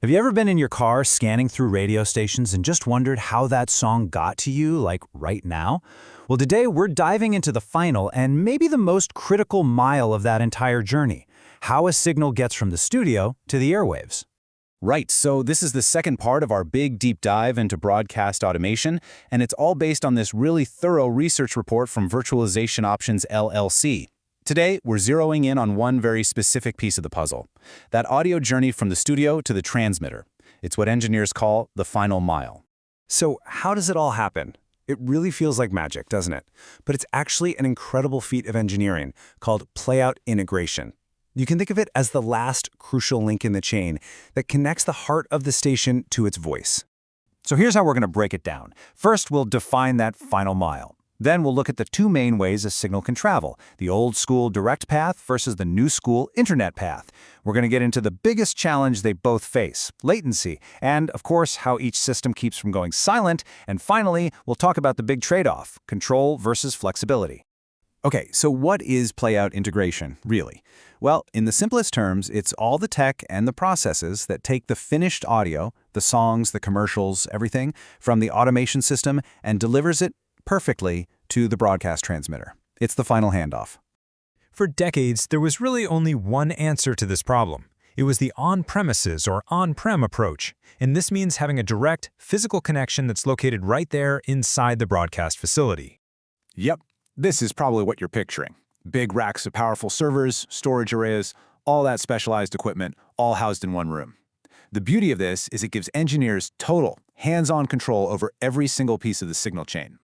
Have you ever been in your car scanning through radio stations and just wondered how that song got to you, like right now? Well, today we're diving into the final and maybe the most critical mile of that entire journey, how a signal gets from the studio to the airwaves. Right, so this is the second part of our big deep dive into broadcast automation, and it's all based on this really thorough research report from Virtualization Options LLC. Today, we're zeroing in on one very specific piece of the puzzle, that audio journey from the studio to the transmitter. It's what engineers call the final mile. So how does it all happen? It really feels like magic, doesn't it? But it's actually an incredible feat of engineering called playout integration. You can think of it as the last crucial link in the chain that connects the heart of the station to its voice. So here's how we're going to break it down. First, we'll define that final mile. Then we'll look at the two main ways a signal can travel, the old school direct path versus the new school internet path. We're going to get into the biggest challenge they both face, latency, and of course, how each system keeps from going silent. And finally, we'll talk about the big trade-off, control versus flexibility. Okay, so what is playout integration, really? Well, in the simplest terms, it's all the tech and the processes that take the finished audio, the songs, the commercials, everything, from the automation system and delivers it perfectly to the broadcast transmitter. It's the final handoff. For decades, there was really only one answer to this problem. It was the on-premises or on-prem approach, and this means having a direct, physical connection that's located right there inside the broadcast facility. Yep, this is probably what you're picturing. Big racks of powerful servers, storage arrays, all that specialized equipment, all housed in one room. The beauty of this is it gives engineers total, hands-on control over every single piece of the signal chain.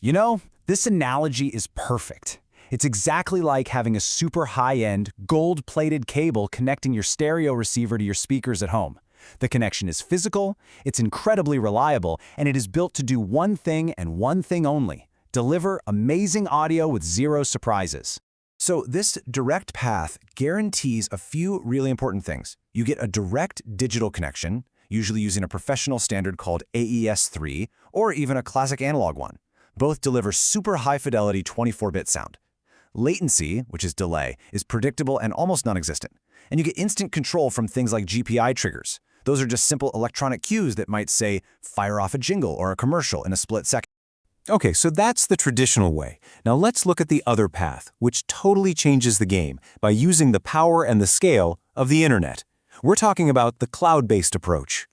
You know, this analogy is perfect. It's exactly like having a super high-end, gold-plated cable connecting your stereo receiver to your speakers at home. The connection is physical, it's incredibly reliable, and it is built to do one thing and one thing only: deliver amazing audio with zero surprises. So this direct path guarantees a few really important things. You get a direct digital connection, usually using a professional standard called AES-3, or even a classic analog one. Both deliver super high-fidelity 24-bit sound. Latency, which is delay, is predictable and almost non-existent. And you get instant control from things like GPI triggers. Those are just simple electronic cues that might say, fire off a jingle or a commercial in a split second. Okay, so that's the traditional way. Now let's look at the other path, which totally changes the game by using the power and the scale of the internet. We're talking about the cloud-based approach.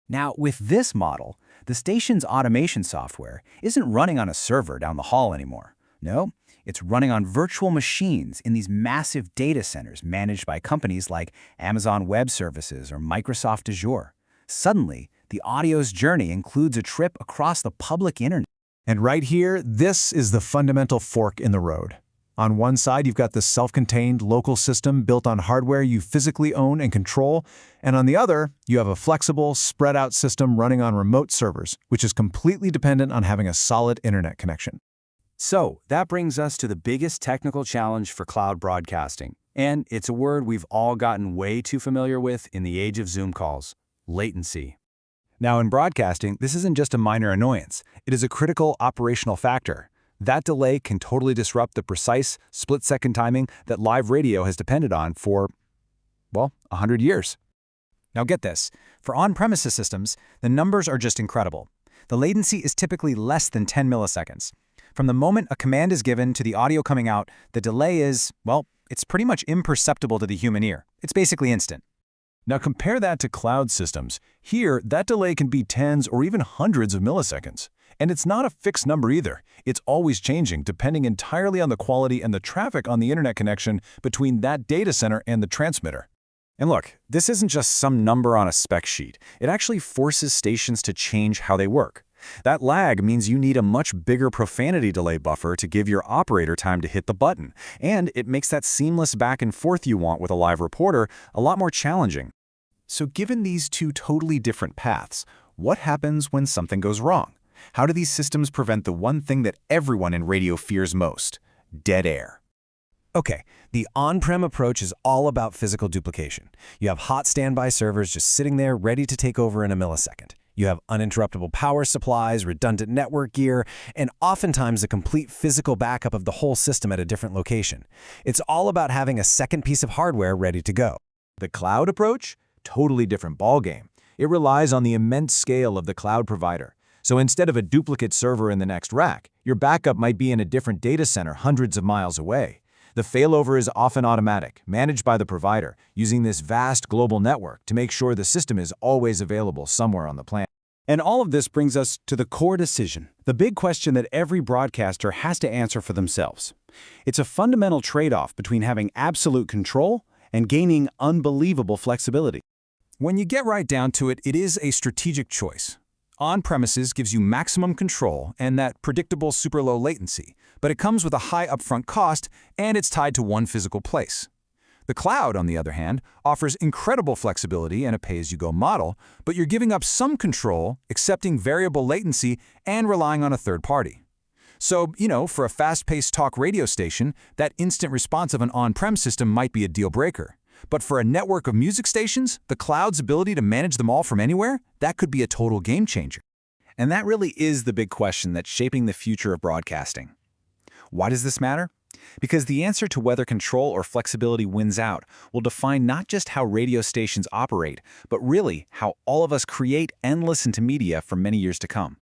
Now, with this model, the station's automation software isn't running on a server down the hall anymore. No, it's running on virtual machines in these massive data centers managed by companies like Amazon Web Services or Microsoft Azure. Suddenly, the audio's journey includes a trip across the public internet. And right here, this is the fundamental fork in the road. On one side, you've got the self-contained local system built on hardware you physically own and control, and on the other, you have a flexible, spread-out system running on remote servers, which is completely dependent on having a solid internet connection. So that brings us to the biggest technical challenge for cloud broadcasting, and it's a word we've all gotten way too familiar with in the age of Zoom calls: latency. Now, in broadcasting, this isn't just a minor annoyance. It is a critical operational factor. That delay can totally disrupt the precise split-second timing that live radio has depended on for, well, 100 years. Now get this, for on-premises systems, the numbers are just incredible. The latency is typically less than 10 milliseconds. From the moment a command is given to the audio coming out, the delay is, well, it's pretty much imperceptible to the human ear. It's basically instant. Now compare that to cloud systems. Here, that delay can be tens or even hundreds of milliseconds. And it's not a fixed number either. It's always changing, depending entirely on the quality and the traffic on the internet connection between that data center and the transmitter. And look, this isn't just some number on a spec sheet. It actually forces stations to change how they work. That lag means you need a much bigger profanity delay buffer to give your operator time to hit the button. And it makes that seamless back and forth you want with a live reporter a lot more challenging. So given these two totally different paths, what happens when something goes wrong? How do these systems prevent the one thing that everyone in radio fears most: dead air? Okay, the on-prem approach is all about physical duplication. You have hot standby servers just sitting there ready to take over in a millisecond. You have uninterruptible power supplies, redundant network gear, and oftentimes a complete physical backup of the whole system at a different location. It's all about having a second piece of hardware ready to go. The cloud approach? Totally different ballgame. It relies on the immense scale of the cloud provider. So instead of a duplicate server in the next rack, your backup might be in a different data center hundreds of miles away. The failover is often automatic, managed by the provider, using this vast global network to make sure the system is always available somewhere on the planet. And all of this brings us to the core decision, the big question that every broadcaster has to answer for themselves. It's a fundamental trade-off between having absolute control and gaining unbelievable flexibility. When you get right down to it, it is a strategic choice. On-premises gives you maximum control and that predictable super low latency, but it comes with a high upfront cost and it's tied to one physical place. The cloud, on the other hand, offers incredible flexibility and a pay-as-you-go model, but you're giving up some control, accepting variable latency, and relying on a third party. So, for a fast-paced talk radio station, that instant response of an on-prem system might be a deal breaker. But for a network of music stations, the cloud's ability to manage them all from anywhere, that could be a total game changer. And that really is the big question that's shaping the future of broadcasting. Why does this matter? Because the answer to whether control or flexibility wins out will define not just how radio stations operate, but really how all of us create and listen to media for many years to come.